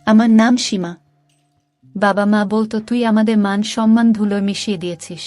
আমার নাম সীমা। বাবা মা বলতো, তুই আমাদের মান সম্মান ধুলোয় মিশিয়ে দিয়েছিস।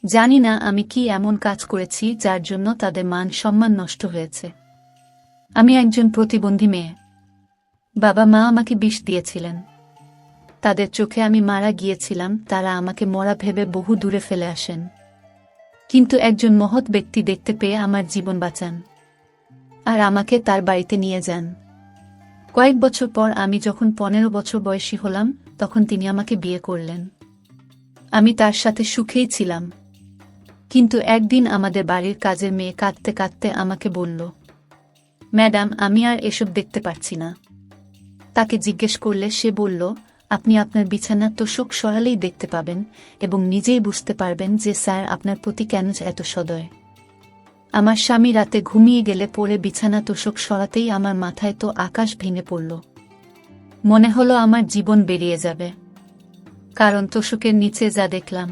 জানি না আমি কি এমন কাজ করেছি যার জন্য তাদের মান সম্মান নষ্ট হয়েছে। আমি একজন প্রতিবন্ধী মেয়ে। বাবা মা আমাকে বিষ দিয়েছিলেন। তাদের চোখে আমি মারা গিয়েছিলাম। তারা আমাকে মরা ভেবে বহু দূরে ফেলে আসেন, কিন্তু একজন মহৎ ব্যক্তি দেখতে পেয়ে আমার জীবন বাঁচান আর আমাকে তার বাড়িতে নিয়ে যান। কয়েক বছর পর আমি যখন 15 বছর বয়সী হলাম, তখন তিনি আমাকে বিয়ে করলেন। আমি তার সাথে সুখেই ছিলাম। কিন্তু একদিন আমাদের বাড়ির কাজের মেয়ে কাঁদতে কাঁদতে আমাকে বলল, ম্যাডাম, আমি আর এসব দেখতে পাচ্ছি না। তাকে জিজ্ঞেস করলে সে বলল, আপনি আপনার বিছানার তোশক সরালেই দেখতে পাবেন এবং নিজেই বুঝতে পারবেন যে স্যার আপনার প্রতি কেন এত সদয়। আমার স্বামী রাতে ঘুমিয়ে গেলে পরে বিছানা তোশক সরাতেই আমার মাথায় তো আকাশ ভেঙে পড়ল। মনে হলো আমার জীবন বেরিয়ে যাবে, কারণ তোশকের নিচে যা দেখলাম।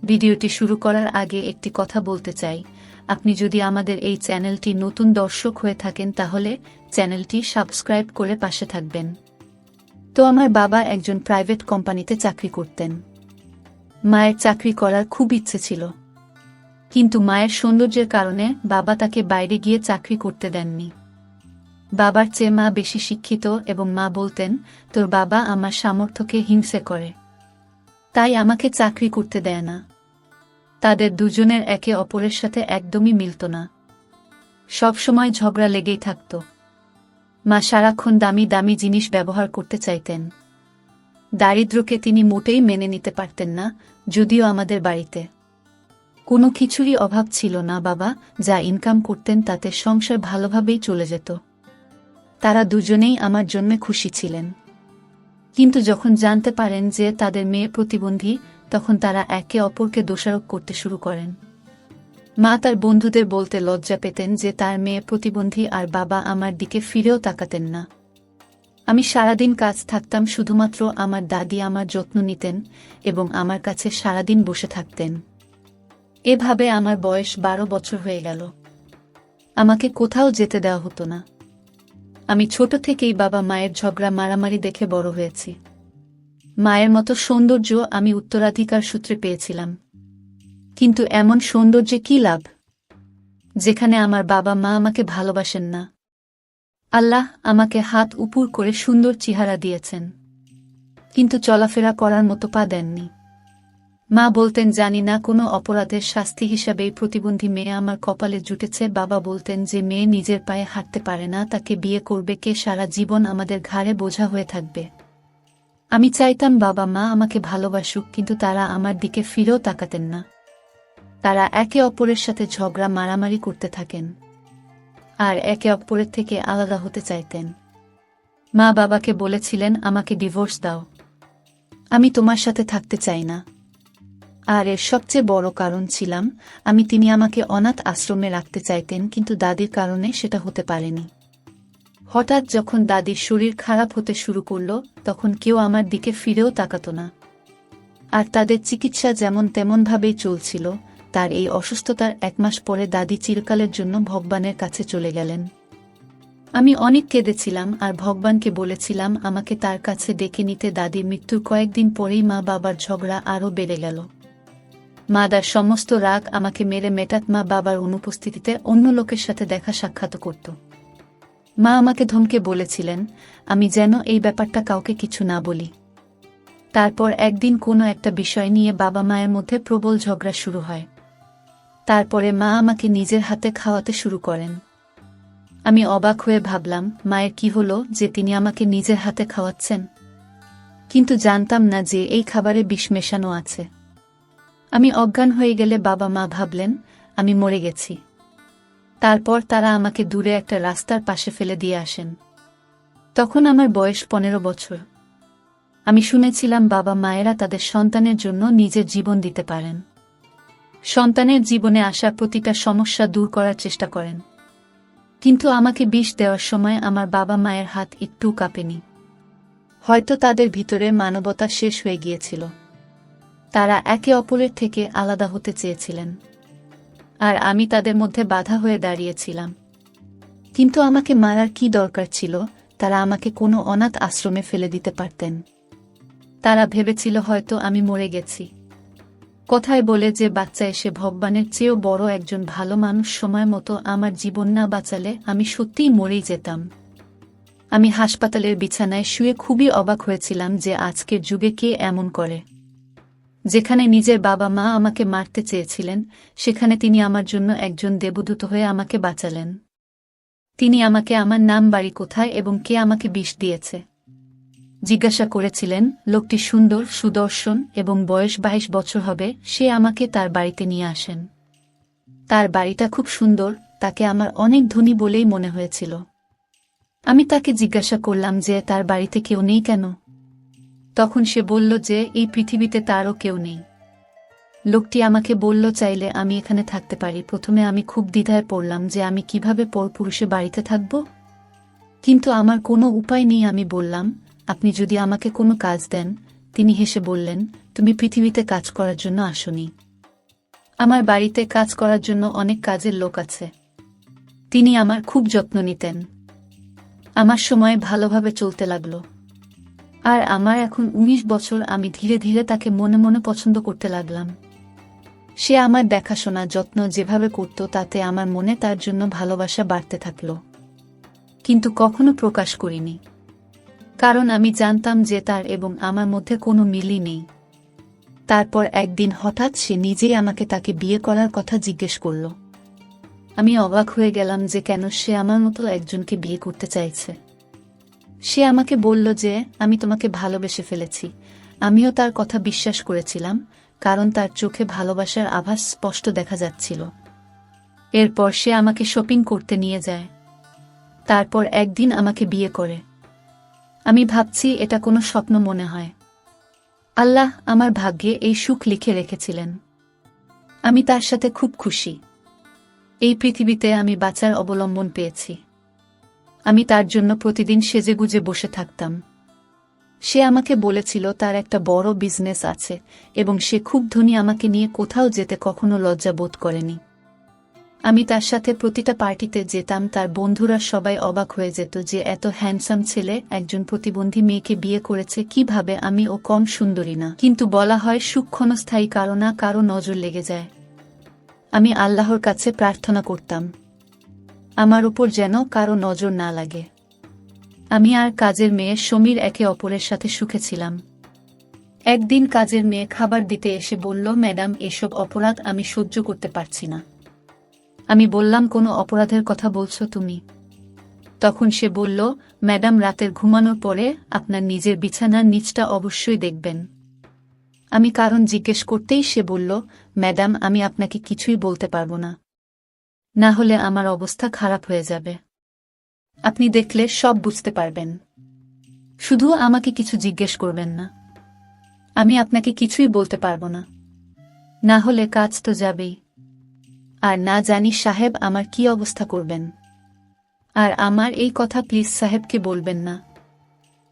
ভিডিওটি শুরু করার আগে একটি কথা বলতে চাই। আপনি যদি আমাদের এই চ্যানেলটি নতুন দর্শক হয়ে থাকেন তাহলে চ্যানেলটি সাবস্ক্রাইব করে পাশে থাকবেন। তো আমার বাবা একজন প্রাইভেট কোম্পানিতে চাকরি করতেন। মায়ের চাকরি করার খুব ইচ্ছে ছিল, কিন্তু মায়ের সৌন্দর্যের কারণে বাবা তাকে বাইরে গিয়ে চাকরি করতে দেননি। বাবার চেয়ে মা বেশি শিক্ষিত এবং মা বলতেন, তোর বাবা আমার সামর্থ্যকে হিংসে করে, তাই আমাকে চাকরি করতে দেয় না। তাদের দুজনের একে অপরের সাথে একদমই মিলত না। সবসময় ঝগড়া লেগেই থাকত। মা সারাক্ষণ দামি দামি জিনিস ব্যবহার করতে চাইতেন। দারিদ্র্যকে তিনি মোটেই মেনে নিতে পারতেন না। যদিও আমাদের বাড়িতে কোনো কিছুরই অভাব ছিল না, বাবা যা ইনকাম করতেন তাতে সংসার ভালোভাবেই চলে যেত। তারা দুজনেই আমার জন্য খুশি ছিলেন। কিন্তু যখন জানতে পারেন যে তাদের মেয়ে প্রতিবন্ধী, তখন তারা একে অপরকে দোষারোপ করতে শুরু করেন। মা তার বন্ধুদের বলতে লজ্জা পেতেন যে তার মেয়ে প্রতিবন্ধী, আর বাবা আমার দিকে ফিরেও তাকাতেন না। আমি সারাদিন কাজ থাকতাম, শুধুমাত্র আমার দাদি আমার যত্ন নিতেন এবং আমার কাছে সারাদিন বসে থাকতেন। এভাবে আমার বয়স 12 বছর হয়ে গেল। আমাকে কোথাও যেতে দেওয়া হতো না। আমি ছোট থেকেই বাবা মায়ের ঝগড়া মারামারি দেখে বড় হয়েছি। মায়ের মতো সৌন্দর্য আমি উত্তরাধিকার সূত্রে পেয়েছিলাম, কিন্তু এমন সৌন্দর্যে কী লাভ যেখানে আমার বাবা মা আমাকে ভালোবাসেন না। আল্লাহ আমাকে হাত উপর করে সুন্দর চেহারা দিয়েছেন, কিন্তু চলাফেরা করার মতো পা দেননি। মা বলতেন, জানি না কোনো অপরাধের শাস্তি হিসাবেই প্রতিবন্ধী মেয়ে আমার কপালে জুটেছে। বাবা বলতেন যে মেয়ে নিজের পায়ে হাঁটতে পারে না, তাকে বিয়ে করবে কে, সারা জীবন আমাদের ঘাড়ে বোঝা হয়ে থাকবে। আমি চাইতাম বাবা মা আমাকে ভালোবাসুক, কিন্তু তারা আমার দিকে ফিরেও তাকাতেন না। তারা একে অপরের সাথে ঝগড়া মারামারি করতে থাকেন আর একে অপরের থেকে আলাদা হতে চাইতেন। মা বাবাকে বলেছিলেন, আমাকে ডিভোর্স দাও, আমি তোমার সাথে থাকতে চাই না। আর এর সবচেয়ে বড় কারণ ছিলাম আমি। তিনি আমাকে অনাথ আশ্রমে রাখতে চাইতেন, কিন্তু দাদির কারণে সেটা হতে পারেনি। হঠাৎ যখন দাদির শরীর খারাপ হতে শুরু করল, তখন কেউ আমার দিকে ফিরেও তাকাত না। আর তাদের চিকিৎসা যেমন তেমনভাবেই চলছিল। তার এই অসুস্থতার 1 মাস পরে দাদি চিরকালের জন্য ভগবানের কাছে চলে গেলেন। আমি অনেক কেঁদেছিলাম আর ভগবানকে বলেছিলাম আমাকে তার কাছে ডেকে নিতে। দাদির মৃত্যুর কয়েকদিন পরেই মা বাবার ঝগড়া আরও বেড়ে গেল। মা তার সমস্ত রাগ আমাকে মেরে মেটাত। মা বাবার অনুপস্থিতিতে অন্য লোকের সাথে দেখা সাক্ষাৎ করত। মা আমাকে ধমকে বলেছিলেন আমি যেন এই ব্যাপারটা কাউকে কিছু না বলি। তারপর একদিন কোনো একটা বিষয় নিয়ে বাবা মায়ের মধ্যে প্রবল ঝগড়া শুরু হয়। তারপরে মা আমাকে নিজের হাতে খাওয়াতে শুরু করেন। আমি অবাক হয়ে ভাবলাম, মায়ের কি হলো যে তিনি আমাকে নিজের হাতে খাওয়াচ্ছেন? কিন্তু জানতাম না যে এই খাবারে বিষ মেশানো আছে। আমি অজ্ঞান হয়ে গেলে বাবা মা ভাবলেন আমি মরে গেছি। তারপর তারা আমাকে দূরে একটা রাস্তার পাশে ফেলে দিয়ে আসেন। তখন আমার বয়স 15 বছর। আমি শুনেছিলাম বাবা মায়েরা তাদের সন্তানের জন্য নিজের জীবন দিতে পারেন। সন্তানের জীবনে আসা প্রতিটা সমস্যা দূর করার চেষ্টা করেন। কিন্তু আমাকে বিষ দেওয়ার সময় আমার বাবা মায়ের হাত একটু কাঁপেনি। হয়তো তাদের ভিতরে মানবতা শেষ হয়ে গিয়েছিল। তারা একে অপরের থেকে আলাদা হতে চেয়েছিলেন, আর আমি তাদের মধ্যে বাধা হয়ে দাঁড়িয়েছিলাম। কিন্তু আমাকে মারার কি দরকার ছিল? তারা আমাকে কোনো অনাথ আশ্রমে ফেলে দিতে পারতেন। তারা ভেবেছিল হয়তো আমি মরে গেছি। কথায় বলে যে বাচ্চা এসে ভগবানের চেয়েও বড় একজন ভালো মানুষ সময় মতো আমার জীবন না বাঁচালে আমি সত্যিই মরেই যেতাম। আমি হাসপাতালের বিছানায় শুয়ে খুবই অবাক হয়েছিলাম যে আজকের যুগে কে এমন করে। যেখানে নিজের বাবা মা আমাকে মারতে চেয়েছিলেন, সেখানে তিনি আমার জন্য একজন দেবদূত হয়ে আমাকে বাঁচালেন। তিনি আমাকে আমার নাম, বাড়ি কোথায় এবং কে আমাকে বিষ দিয়েছে জিজ্ঞাসা করেছিলেন। লোকটি সুন্দর, সুদর্শন এবং বয়স 22 বছর হবে। সে আমাকে তার বাড়িতে নিয়ে আসেন। তার বাড়িটা খুব সুন্দর, তাকে আমার অনেক ধনী বলেই মনে হয়েছিল। আমি তাকে জিজ্ঞাসা করলাম যে তার বাড়িতে কেউ নেই কেন। তখন সে বলল যে এই পৃথিবীতে তারও কেউ নেই। লোকটি আমাকে বলল চাইলে আমি এখানে থাকতে পারি। প্রথমে আমি খুব দ্বিধায় পড়লাম যে আমি কিভাবে পরপুরুষে বাড়িতে থাকব, কিন্তু আমার কোনো উপায় নেই। আমি বললাম, আপনি যদি আমাকে কোনো কাজ দেন। তিনি হেসে বললেন, তুমি পৃথিবীতে কাজ করার জন্য আসনি। আমার বাড়িতে কাজ করার জন্য অনেক কাজের লোক আছে। তিনি আমার খুব যত্ন নিতেন। আমার সময় ভালোভাবে চলতে লাগল। আর আমার এখন 19 বছর। আমি ধীরে ধীরে তাকে মনে মনে পছন্দ করতে লাগলাম। সে আমার দেখাশোনা, যত্ন যেভাবে করত তাতে আমার মনে তার জন্য ভালোবাসা বাড়তে থাকল। কিন্তু কখনো প্রকাশ করিনি, কারণ আমি জানতাম যে তার এবং আমার মধ্যে কোনো মিলই নেই। তারপর একদিন হঠাৎ সে নিজেই আমাকে তাকে বিয়ে করার কথা জিজ্ঞেস করল। আমি অবাক হয়ে গেলাম যে কেন সে আমার মতো একজনকে বিয়ে করতে চাইছে। সে আমাকে বলল যে আমি তোমাকে ভালোবেসে ফেলেছি। আমিও তার কথা বিশ্বাস করেছিলাম, কারণ তার চোখে ভালোবাসার আভাস স্পষ্ট দেখা যাচ্ছিল। এরপর সে আমাকে শপিং করতে নিয়ে যায়। তারপর একদিন আমাকে বিয়ে করে। আমি ভাবছি এটা কোনো স্বপ্ন মনে হয়। আল্লাহ আমার ভাগ্যে এই সুখ লিখে রেখেছিলেন। আমি তার সাথে খুব খুশি। এই পৃথিবীতে আমি বাঁচার অবলম্বন পেয়েছি। আমি তার জন্য প্রতিদিন সেজেগুজে বসে থাকতাম। সে আমাকে বলেছিল তার একটা বড় বিজনেস আছে এবং সে খুব ধনী। আমাকে নিয়ে কোথাও যেতে কখনো লজ্জা বোধ করেনি। আমি তার সাথে প্রতিটা পার্টিতে যেতাম। তার বন্ধুরা সবাই অবাক হয়ে যেত যে এত হ্যান্ডসাম ছেলে একজন প্রতিবন্ধী মেয়েকে বিয়ে করেছে কিভাবে। আমি ও কম সুন্দরী না, কিন্তু বলা হয় সুখ ক্ষণস্থায়ী, কারো না কারো নজর লেগে যায়। আমি আল্লাহর কাছে প্রার্থনা করতাম আমার উপর যেন কারো নজর না লাগে। আমি আর কাজের মেয়ে সমীর একে অপরের সাথে সুখে ছিলাম। একদিন কাজের মেয়ে খাবার দিতে এসে বলল, ম্যাডাম, এসব অপরাধ আমি সহ্য করতে পারছি না। আমি বললাম, কোনো অপরাধের কথা বলছো তুমি? তখন সে বলল, ম্যাডাম, রাতের ঘুমানোর পরে আপনার নিজের বিছানার নিচটা অবশ্যই দেখবেন। আমি কারণ জিজ্ঞেস করতেই সে বলল, ম্যাডাম, আমি আপনাকে কিছুই বলতে পারবো না, না হলে আমার অবস্থা খারাপ হয়ে যাবে। আপনি দেখলে সব বুঝতে পারবেন। শুধু আমাকে কিছু জিজ্ঞেস করবেন না। আমি আপনাকে কিছুই বলতে পারবো না, না হলে কাজ তো যাবেই। আর না জানি সাহেব আমার কি অবস্থা করবেন। আর আমার এই কথা প্লিজ সাহেবকে বলবেন না,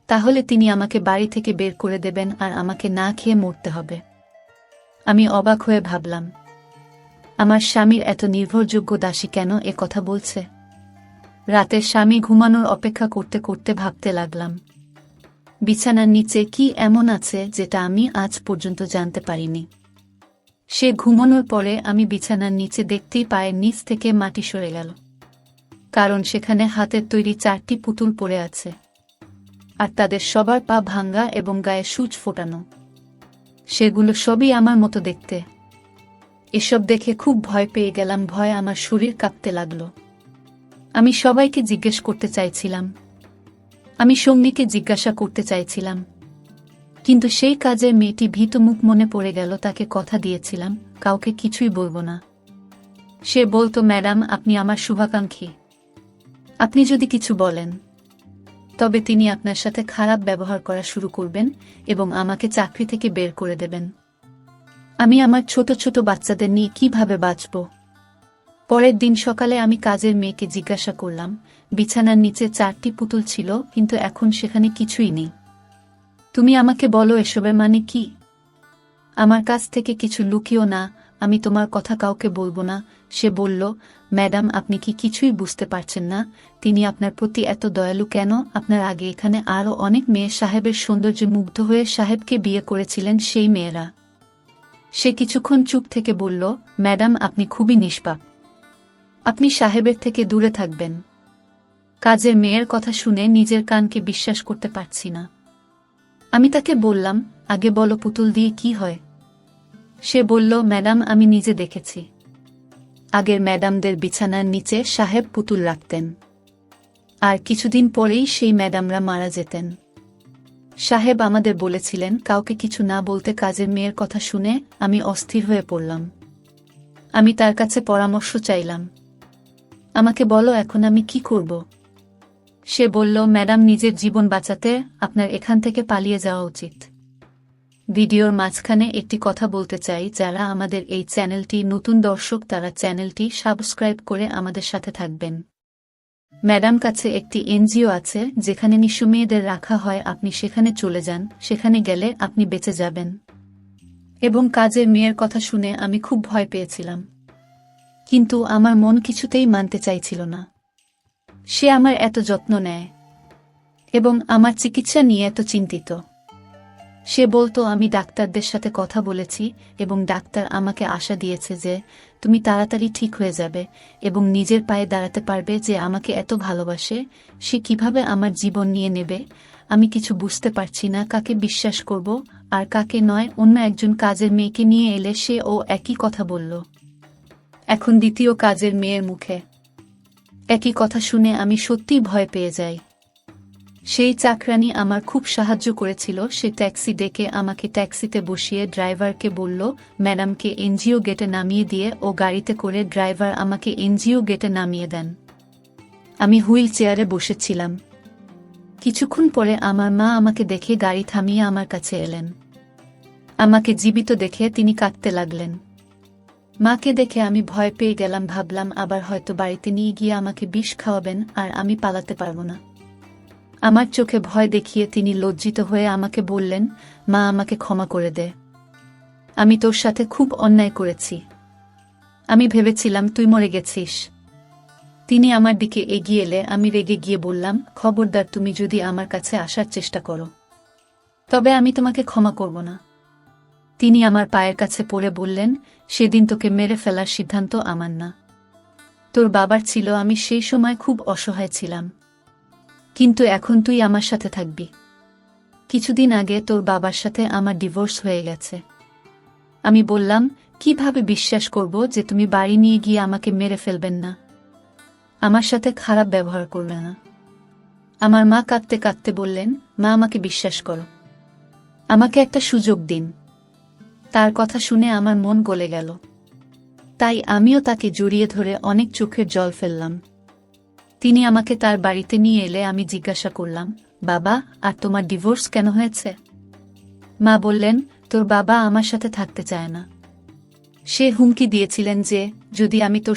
তাহলে তিনি আমাকে বাড়ি থেকে বের করে দেবেন আর আমাকে না খেয়ে মরতে হবে। আমি অবাক হয়ে ভাবলাম, আমার স্বামীর এত নির্ভরযোগ্য দাসী কেন এ কথা বলছে। রাতে স্বামী ঘুমানোর অপেক্ষা করতে করতে ভাবতে লাগলাম, বিছানার নিচে কি এমন আছে যেটা আমি আজ পর্যন্ত জানতে পারিনি। সে ঘুমানোর পরে আমি বিছানার নিচে দেখতেই পায়ের নিচ থেকে মাটি সরে গেল, কারণ সেখানে হাতের তৈরি 4টি পুতুল পড়ে আছে, আর তাদের সবার পা ভাঙ্গা এবং গায়ে সূচ ফোটানো। সেগুলো সবই আমার মতো দেখতে। এসব দেখে খুব ভয় পেয়ে গেলাম। ভয় আমার শরীর কাঁপতে লাগল। আমি সবাইকে জিজ্ঞেস করতে চাইছিলাম, আমি সঙ্গীকে জিজ্ঞাসা করতে চাইছিলাম, কিন্তু সেই কাজের মেয়েটি ভীত মুখ মনে পড়ে গেল। তাকে কথা দিয়েছিলাম কাউকে কিছুই বলবো না। সে বলতো, ম্যাডাম, আপনি আমার শুভাকাঙ্ক্ষী। আপনি যদি কিছু বলেন তবে তিনি আপনার সাথে খারাপ ব্যবহার করা শুরু করবেন এবং আমাকে চাকরি থেকে বের করে দেবেন। আমি আমার ছোট ছোট বাচ্চাদের নিয়ে কিভাবে বাঁচব? পরের দিন সকালে আমি কাজের মেয়েকে জিজ্ঞাসা করলাম, বিছানার নিচে 4টি পুতুল ছিল, কিন্তু এখন সেখানে কিছুই নেই। তুমি আমাকে বলো এসবের মানে কি? আমার কাছ থেকে কিছু লুকিও না, আমি তোমার কথা কাউকে বলবো না। সে বলল, ম্যাডাম আপনি কি কিছুই বুঝতে পারছেন না? তিনি আপনার প্রতি এত দয়ালু কেন? আপনার আগে এখানে আরও অনেক মেয়ে সাহেবের সৌন্দর্যে মুগ্ধ হয়ে সাহেবকে বিয়ে করেছিলেন, সেই মেয়েরা। সে কিছুক্ষণ চুপ থেকে বলল, ম্যাডাম আপনি খুবই নিষ্পাপ। আপনি সাহেবের থেকে দূরে থাকবেন। কাজের মেয়ের কথা শুনে নিজের কানকে বিশ্বাস করতে পারছি না। আমি তাকে বললাম, আগে বলো পুতুল দিয়ে কি হয়? সে বলল, ম্যাডাম আমি নিজে দেখেছি। আগের ম্যাডামদের বিছানার নিচে সাহেব পুতুল রাখতেন, আর কিছুদিন পরেই সেই ম্যাডামরা মারা যেতেন। সাহেব আমাদের বলেছিলেন কাউকে কিছু না বলতে। কাজের মেয়ের কথা শুনে আমি অস্থির হয়ে পড়লাম। আমি তার কাছে পরামর্শ চাইলাম, আমাকে বলো এখন আমি কি করব? সে বলল, ম্যাডাম নিজের জীবন বাঁচাতে আপনার এখান থেকে পালিয়ে যাওয়া উচিত। ভিডিওর মাঝখানে একটি কথা বলতে চাই, যারা আমাদের এই চ্যানেলটি নতুন দর্শক তারা চ্যানেলটি সাবস্ক্রাইব করে আমাদের সাথে থাকবেন। ম্যাডাম কাছে একটি এনজিও আছে যেখানে নিঃস্ব মেয়েদের রাখা হয়, আপনি সেখানে চলে যান, সেখানে গেলে আপনি বেঁচে যাবেন। এবং কাজের মেয়ের কথা শুনে আমি খুব ভয় পেয়েছিলাম, কিন্তু আমার মন কিছুতেই মানতে চাইছিল না। সে আমার এত যত্ন নেয় এবং আমার চিকিৎসা নিয়ে এত চিন্তিত। সে বলতো, আমি ডাক্তারদের সাথে কথা বলেছি এবং ডাক্তার আমাকে আশা দিয়েছে যে তুমি তাড়াতাড়ি ঠিক হয়ে যাবে এবং নিজের পায়ে দাঁড়াতে পারবে। যে আমাকে এত ভালোবাসে, সে কিভাবে আমার জীবন নিয়ে নেবে আমি কিছু বুঝতে পারছি না। কাকে বিশ্বাস করব আর কাকে নয়? অন্য একজন কাজের মেয়েকে নিয়ে এলে সেও একই কথা বলল। এখন দ্বিতীয় কাজের মেয়ের মুখে একই কথা শুনে আমি সত্যিই ভয় পেয়ে যাই। সেই চাকরানী আমার খুব সাহায্য করেছিল। সে ট্যাক্সি ডেকে আমাকে ট্যাক্সিতে বসিয়ে ড্রাইভারকে বলল ম্যাডামকে এনজিও গেটে নামিয়ে দিয়ে, ও গাড়িতে করে ড্রাইভার আমাকে এনজিও গেটে নামিয়ে দেন। আমি হুইল চেয়ারে বসেছিলাম। কিছুক্ষণ পরে আমার মা আমাকে দেখে গাড়ি থামিয়ে আমার কাছে এলেন। আমাকে জীবিত দেখে তিনি কাঁদতে লাগলেন। মাকে দেখে আমি ভয় পেয়ে গেলাম। ভাবলাম আবার হয়তো বাড়িতে নিয়ে গিয়ে আমাকে বিষ খাওয়াবেন আর আমি পালাতে পারব না। আমার চোখে ভয় দেখিয়ে তিনি লজ্জিত হয়ে আমাকে বললেন, মা আমাকে ক্ষমা করে দে। আমি তোর সাথে খুব অন্যায় করেছি। আমি ভেবেছিলাম তুই মরে গেছিস। তিনি আমার দিকে এগিয়ে এলে আমি রেগে গিয়ে বললাম, খবরদার তুমি যদি আমার কাছে আসার চেষ্টা করো তবে আমি তোমাকে ক্ষমা করব না। তিনি আমার পায়ের কাছে পড়ে বললেন, সেদিন তোকে মেরে ফেলার সিদ্ধান্ত আমার না, তোর বাবার ছিল। আমি সেই সময় খুব অসহায় ছিলাম, কিন্তু এখন তুই আমার সাথে থাকবি। কিছুদিন আগে তোর বাবার সাথে আমার ডিভোর্স হয়ে গেছে। আমি বললাম, কিভাবে বিশ্বাস করব যে তুমি বাড়ি নিয়ে গিয়ে আমাকে মেরে ফেলবেন না, আমার সাথে খারাপ ব্যবহার করবে না? আমার মা কাঁদতে কাঁদতে বললেন, মা আমাকে বিশ্বাস করো, আমাকে একটা সুযোগ দিন। তার কথা শুনে আমার মন গলে গেল, তাই আমিও তাকে জড়িয়ে ধরে অনেক চোখের জল ফেললাম। তিনি আমাকে তার বাড়িতে নিয়ে এলে আমি জিজ্ঞাসা করলাম, বাবা আর তোমার ডিভোর্স কেন হয়েছে? মা বললেন, তোর বাবা আমার সাথে থাকতে চায় না। সে হুমকি দিয়েছিলেন যে যদি আমি তোর